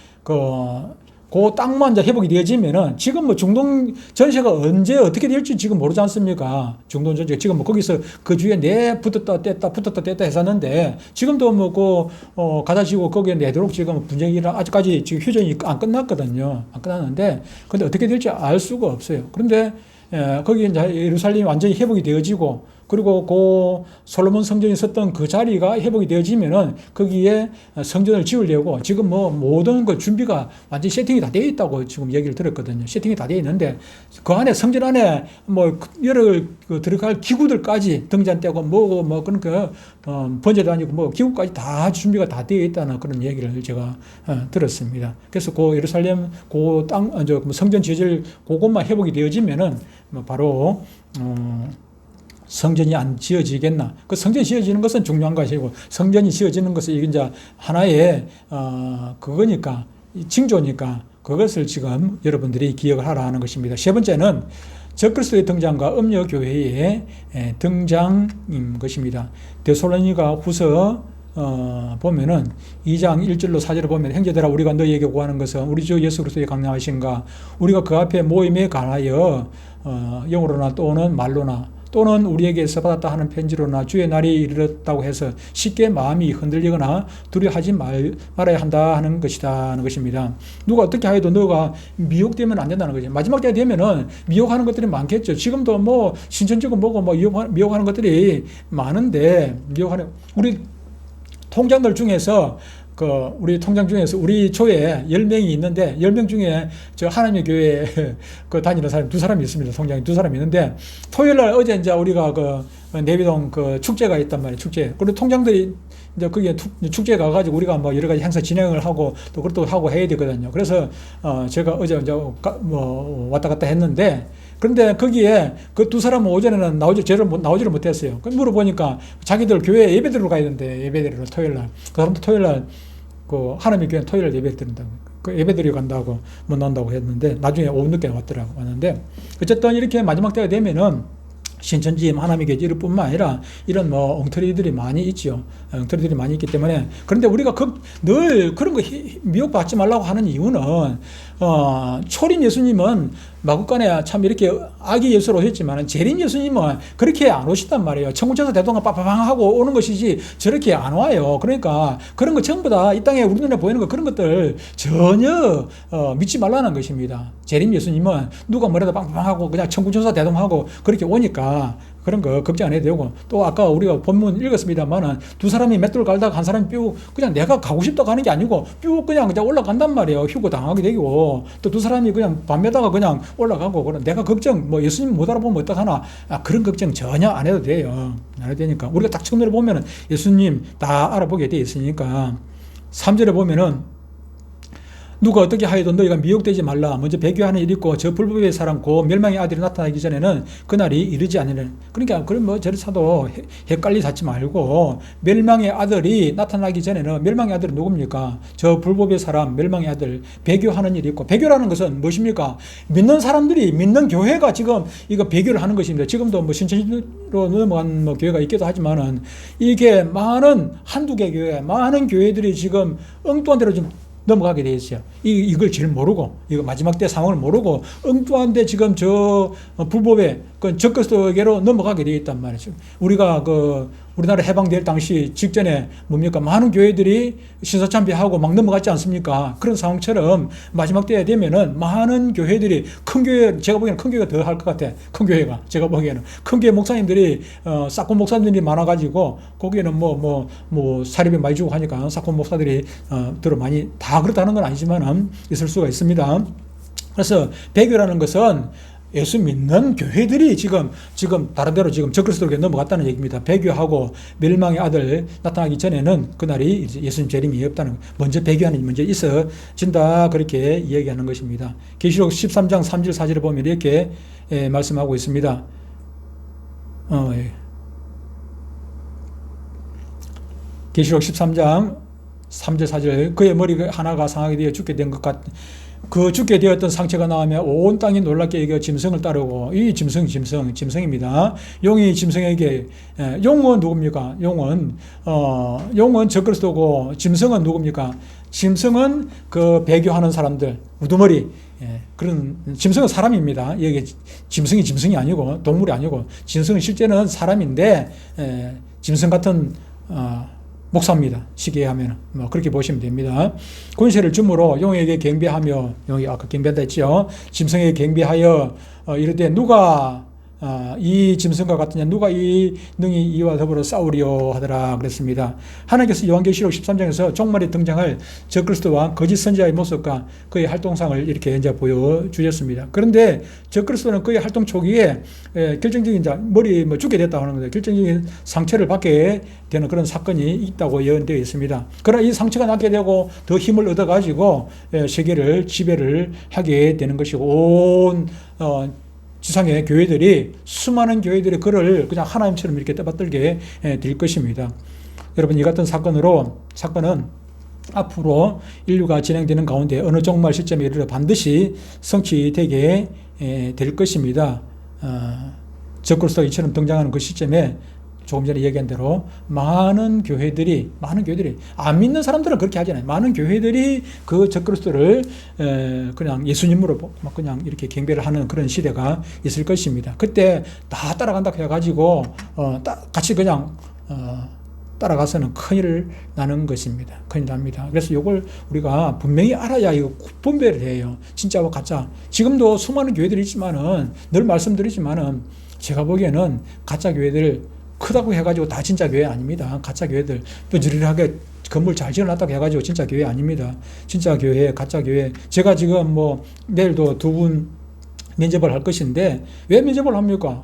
[SPEAKER 1] 그 땅만 이제 회복이 되어지면은 지금 뭐 중동 전세가 언제 어떻게 될지 지금 모르지 않습니까? 중동 전세 지금 뭐 거기서 그 주에 붙었다 뗐다 했었는데 지금도 뭐 가다지고 거기에 내도록 지금 분쟁이라 아직까지 지금 휴전이 안 끝났거든요. 안 끝났는데 근데 어떻게 될지 알 수가 없어요. 그런데 거기 이제 예루살렘이 완전히 회복이 되어지고, 그리고 그 솔로몬 성전이 있었던 그 자리가 회복이 되어지면은 거기에 성전을 지으려고 지금 뭐 모든 그 준비가 완전히 세팅이 다 되어 있다고 지금 얘기를 들었거든요. 세팅이 다 되어 있는데 그 안에 성전 안에 뭐 여러 들어갈 기구들까지 등잔대고 뭐 그런 번제도 아니고 뭐 기구까지 다 준비가 다 되어 있다는 그런 얘기를 제가 들었습니다. 그래서 그 예루살렘 그 땅 성전 지어질 그것만 회복이 되어지면은 뭐 바로 성전이 안 지어지겠나? 그 성전이 지어지는 것은 중요한 것이고, 성전이 지어지는 것은 이게 이제 하나의 그거니까, 징조니까 그것을 지금 여러분들이 기억을 하라 하는 것입니다. 세 번째는 적그리스도의 등장과 음녀 교회의 등장인 것입니다. 데살로니가 후서 보면은 2장 1절로 4절을 보면, 형제들아 우리가 너희에게 구하는 것은 우리 주 예수 그리스도의 강림하신가, 우리가 그 앞에 모임에 관하여 영으로나 또는 말로나 또는 우리에게서 받았다 하는 편지로나 주의 날이 이르렀다고 해서 쉽게 마음이 흔들리거나 두려워하지 말아야 한다 하는 것이다 하는 것입니다. 누가 어떻게 하여도 너가 미혹되면 안 된다는 거죠. 마지막 때 되면은 미혹하는 것들이 많겠죠. 지금도 뭐 신천지고 뭐고 뭐 미혹하는 것들이 많은데, 우리 통장들 중에서 우리 통장 중에서 우리 조에 10명이 있는데 10명 중에 저 하나님의 교회 다니는 사람 2사람이 있습니다. 통장에 2사람이 있는데, 토요일 날 어제 이제 우리가 내비동 축제가 있단 말이에요. 축제. 그리고 통장들이 이제 거기에 축제에 가가지고 우리가 뭐 여러 가지 행사 진행을 하고 또 그것도 하고 해야 되거든요. 그래서 제가 어제 이제 왔다 갔다 했는데, 그런데 거기에 그 2사람은 오전에는 나오지를 못했어요. 물어보니까 자기들 교회 예배드리러 가야 되는데, 예배드리러 토요일 날. 그 사람도 토요일 날 하나님의 교회 토요일 예배 드린다고, 예배 드리러 간다고 못 나온다고 했는데 나중에 오후 늦게 왔는데, 어쨌든 이렇게 마지막 때가 되면은 신천지 하나님의 교회 이뿐만 아니라 이런 뭐 엉터리들이 많이 있죠. 엉터리들이 많이 있기 때문에. 그런데 우리가 늘 그런 거 미혹받지 말라고 하는 이유는 초림 예수님은 마국간에 참 이렇게 아기 예수로 오셨지만 재림 예수님은 그렇게 안 오시단 말이에요. 천국천사 대동강 빠빠방 하고 오는 것이지 저렇게 안 와요. 그러니까 그런 거 전부 다 이 땅에 우리 눈에 보이는 거 그런 것들 전혀 믿지 말라는 것입니다. 재림 예수님은 누가 뭐라도 빵빵 하고 그냥 천국천사 대동하고 그렇게 오니까 그런 거 걱정 안 해도 되고, 또 아까 우리가 본문 읽었습니다만은 2사람이 맷돌 갈다가 한 사람이 뿅 그냥 내가 가고 싶다고 하는 게 아니고 뿅 그냥 올라간단 말이에요. 휴고 당하게 되고, 또 2사람이 그냥 밤에다가 그냥 올라가고, 그럼 내가 걱정 뭐 예수님 못 알아보면 어떡하나, 그런 걱정 전혀 안 해도 돼요. 안 해도 되니까 우리가 딱 처음에 보면은 예수님 다 알아보게 돼 있으니까. 3절에 보면은 누가 어떻게 하여도 너희가 미혹되지 말라. 먼저 배교하는 일이 있고 저 불법의 사람 고 멸망의 아들이 나타나기 전에는 그날이 이르지 않으려. 그러니까 그럼 뭐 저를 사도 헷갈리 찾지 말고 멸망의 아들이 나타나기 전에는 멸망의 아들은 누굽니까? 저 불법의 사람 멸망의 아들 배교하는 일이 있고 배교라는 것은 무엇입니까? 믿는 사람들이 믿는 교회가 지금 이거 배교를 하는 것입니다. 지금도 뭐 신천지로 넘어간 뭐 교회가 있기도 하지만은 이게 많은 한두 개 교회 많은 교회들이 지금 엉뚱한 대로 좀 넘어가게 돼 있어요. 이걸 제일 모르고, 이거 마지막 때 상황을 모르고, 엉뚱한데 지금 저 불법의 그 적그리스도계로 넘어가게 돼 있단 말이죠. 우리가 우리나라 해방될 당시 직전에 뭡니까? 많은 교회들이 신사참배하고 막 넘어갔지 않습니까? 그런 상황처럼 마지막 때에 되면은 많은 교회들이 큰 교회, 제가 보기에는 큰 교회가 더 할 것 같아. 큰 교회가. 제가 보기에는. 큰 교회 목사님들이, 사건 목사님들이 많아가지고, 거기에는 사립에 많이 주고 하니까 사건 목사들이, 들어 많이, 다 그렇다는 건 아니지만은 있을 수가 있습니다. 그래서 배교라는 것은 예수 믿는 교회들이 지금 다른 데로 지금 적그리스도로 넘어갔다는 얘기입니다. 배교하고 멸망의 아들 나타나기 전에는 그날이 이제 예수님 재림이 없다는 거. 먼저 배교하는 문제 있어진다 그렇게 이야기하는 것입니다. 계시록 13장 3절 4절에 보면 이렇게 말씀하고 있습니다. 계시록 13장 3절 4절 그의 머리 하나가 상하게 되어 죽게 된 것 같. 그 죽게 되었던 상처가 나오며 온 땅이 놀랍게 여겨 짐승을 따르고 이 짐승입니다. 용이 짐승에게 용은 누굽니까? 용은 적그리스도고 짐승은 누굽니까? 짐승은 그 배교하는 사람들 우두머리 그런 짐승은 사람입니다. 여기 짐승이 아니고 동물이 아니고 짐승은 실제는 사람인데 짐승 같은 목사입니다. 시기에 하면 그렇게 보시면 됩니다. 권세를 주므로 용에게 경배하며 용이 아까 경배한다 했죠. 짐승에게 경배하여 이르되 누가 이 짐승과 같으냐 누가 이 능히 이와 더불어 싸우리요 하더라 그랬습니다. 하나님께서 요한계시록 13장에서 종말에 등장할 적그리스도와 거짓 선지자의 모습과 그의 활동상을 이렇게 이제 보여주셨습니다. 그런데 적그리스도는 그의 활동 초기에 결정적인 머리 죽게 됐다고 하는 건데 결정적인 상처를 받게 되는 그런 사건이 있다고 예언되어 있습니다. 그러나 이 상처가 낫게 되고 더 힘을 얻어가지고 세계를 지배를 하게 되는 것이고 온 지상의 교회들이 수많은 교회들이 그를 그냥 하나님처럼 이렇게 떠받들게 될 것입니다. 여러분 이 같은 사건은 앞으로 인류가 진행되는 가운데 어느 종말 시점에 이르러 반드시 성취되게 될 것입니다. 적그리스도가 이처럼 등장하는 그 시점에 조금 전에 얘기한 대로 많은 교회들이 안 믿는 사람들은 그렇게 하잖아요. 많은 교회들이 그 적그리스도를 그냥 예수님으로 그냥 이렇게 경배를 하는 그런 시대가 있을 것입니다. 그때 다 따라간다 해가지고 같이 그냥 따라가서는 큰일 나는 것입니다. 큰일 납니다. 그래서 이걸 우리가 분명히 알아야 이거 분별을 해요. 진짜와 가짜. 지금도 수많은 교회들이 있지만은 늘 말씀드리지만은 제가 보기에는 가짜 교회들 크다고 해가지고 다 진짜 교회 아닙니다. 가짜 교회들 삐지리하게 건물 잘 지어놨다고 해가지고 진짜 교회 아닙니다. 진짜 교회, 가짜 교회. 제가 지금 내일도 2분 면접을 할 것인데 왜 면접을 합니까?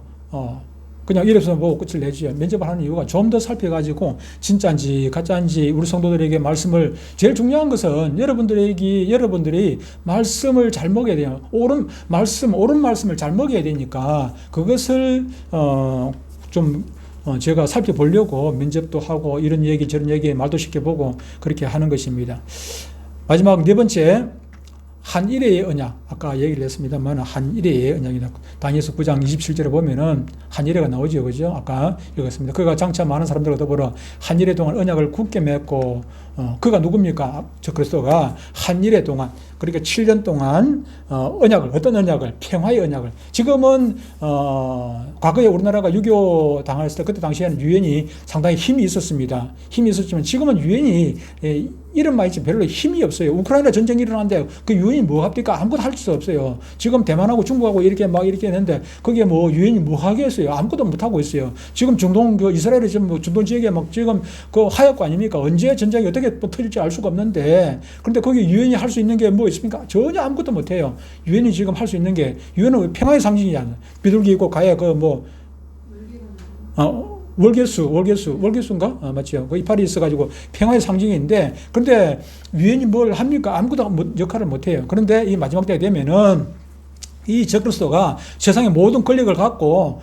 [SPEAKER 1] 그냥 이래서 보고 끝을 내죠. 면접을 하는 이유가 좀 더 살펴가지고 진짜인지 가짜인지 우리 성도들에게 말씀을 제일 중요한 것은 여러분들이 말씀을 잘 먹어야 돼요. 옳은 말씀을 잘 먹어야 되니까 그것을 제가 살펴보려고 면접도 하고 이런 얘기 저런 얘기 말도 시켜보고 그렇게 하는 것입니다. 마지막 네 번째 한일의 언약 아까 얘기를 했습니다만 한일의 언약이다. 다니엘서 9장 27절에 보면은 한일회가 나오죠. 그죠? 아까 읽었습니다. 그가 장차 많은 사람들과 더불어 한일회 동안 언약을 굳게 맺고 그가 누굽니까? 적그리스도가 한일회 동안 그러니까 7년 동안 어떤 언약을 평화의 언약을 지금은 과거에 우리나라가 6.25 당했을 때 그때 당시에는 유엔이 상당히 힘이 있었습니다. 힘이 있었지만 지금은 유엔이 이름만 있지 별로 힘이 없어요. 우크라이나 전쟁이 일어났는데 그 유엔이 뭐 합니까? 아무것도 할 수 없어요. 지금 대만하고 중국하고 이렇게 했는데 거기에 유엔이 뭐 하겠어요? 아무것도 못 하고 있어요. 지금 중동 이스라엘이 지금 중동 지역에 지금 그 하얗고 아닙니까? 언제 전쟁이 어떻게 터질지 알 수가 없는데 그런데 거기 유엔이 할 수 있는 게 뭐 있습니까? 전혀 아무것도 못 해요. 유엔이 지금 할 수 있는 게 유엔은 평화의 상징이잖아요. 비둘기 있고 가에 월계수인가? 맞죠? 그 이파리 있어가지고 평화의 상징인데, 그런데 유엔이 뭘 합니까? 아무것도 역할을 못해요. 그런데 이 마지막 때가 되면은 이 적그리스도가 세상의 모든 권력을 갖고,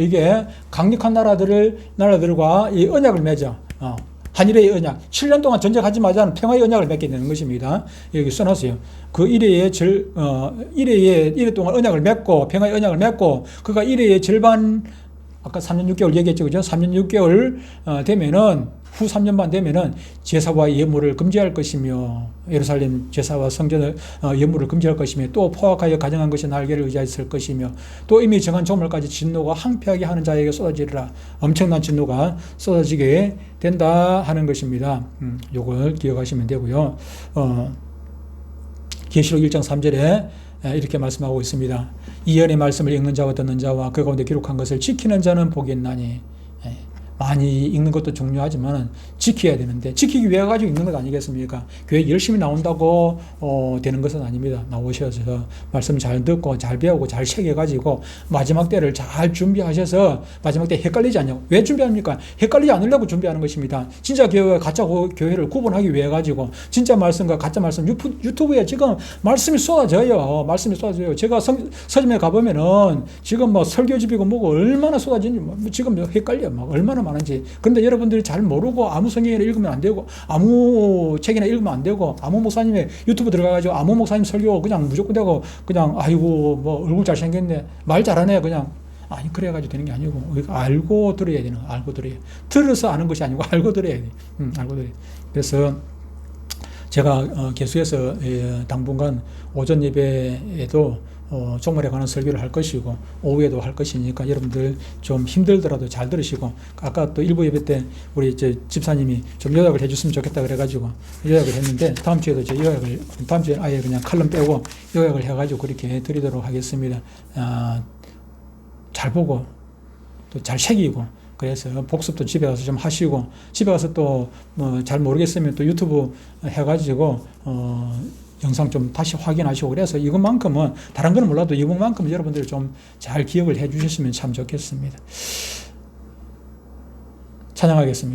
[SPEAKER 1] 이게 강력한 나라들과 이 언약을 맺어. 한일의 언약. 7년 동안 전쟁하지 말자는 평화의 언약을 맺게 되는 것입니다. 여기 써놨어요. 그 1회 동안 언약을 맺고, 평화의 언약을 맺고, 그가 1회의 절반, 아까 3년 6개월 얘기했죠. 그죠? 3년 6개월 되면은, 후 3년 반 되면은 제사와 예물을 금지할 것이며, 예루살렘 제사와 성전의 예물을 금지할 것이며, 또 포악하여 가정한 것이 날개를 의지했을 것이며, 또 이미 정한 조물까지 진노가 항폐하게 하는 자에게 쏟아지리라. 엄청난 진노가 쏟아지게 된다 하는 것입니다. 요걸 기억하시면 되고요. 계시록 1장 3절에 이렇게 말씀하고 있습니다. 이언의 말씀을 읽는 자와 듣는 자와 그 가운데 기록한 것을 지키는 자는 복이 있나니. 많이 읽는 것도 중요하지만 지켜야 되는데, 지키기 위해 가지고 읽는 것 아니겠습니까? 교회 열심히 나온다고 되는 것은 아닙니다. 나오셔서 말씀 잘 듣고 잘 배우고 잘 새겨가지고 마지막 때를 잘 준비하셔서 마지막 때 헷갈리지 않냐고. 왜 준비합니까? 헷갈리지 않으려고 준비하는 것입니다. 진짜 교회와 가짜 교회를 구분하기 위해 가지고, 진짜 말씀과 가짜 말씀, 유튜브에 지금 말씀이 쏟아져요. 제가 서점에 가보면은 지금 뭐 설교집이고 뭐고 얼마나 쏟아지는지 지금 헷갈려. 막 얼마나 많은지. 그런데 여러분들이 잘 모르고 아무 성경이나 읽으면 안 되고, 아무 책이나 읽으면 안 되고, 아무 목사님의 유튜브 들어가가지고 아무 목사님 설교 그냥 무조건 되고, 그냥 아이고 뭐 얼굴 잘생겼네, 말 잘하네, 그냥. 아니, 그래가지고 되는 게 아니고, 우리가 알고 들어야 되는 거. 알고 들어야 돼. 들어서 아는 것이 아니고 알고 들어야 돼. 알고 들어야 돼. 그래서 제가 계속해서 당분간 오전 예배에도 종말에 관한 설교를 할 것이고, 오후에도 할 것이니까 여러분들 좀 힘들더라도 잘 들으시고, 아까 또 일부 예배 때 우리 이제 집사님이 좀 요약을 해줬으면 좋겠다 그래가지고 요약을 했는데, 다음 주에도 다음 주에 아예 그냥 칼럼 빼고 요약을 해가지고 그렇게 드리도록 하겠습니다. 잘 보고 또 잘 새기고, 그래서 복습도 집에 가서 좀 하시고, 집에 가서 또 뭐 잘 모르겠으면 또 유튜브 해가지고 영상 좀 다시 확인하시고, 그래서 이것만큼은, 다른 건 몰라도 이것만큼은 여러분들이 좀 잘 기억을 해 주셨으면 참 좋겠습니다. 찬양하겠습니다.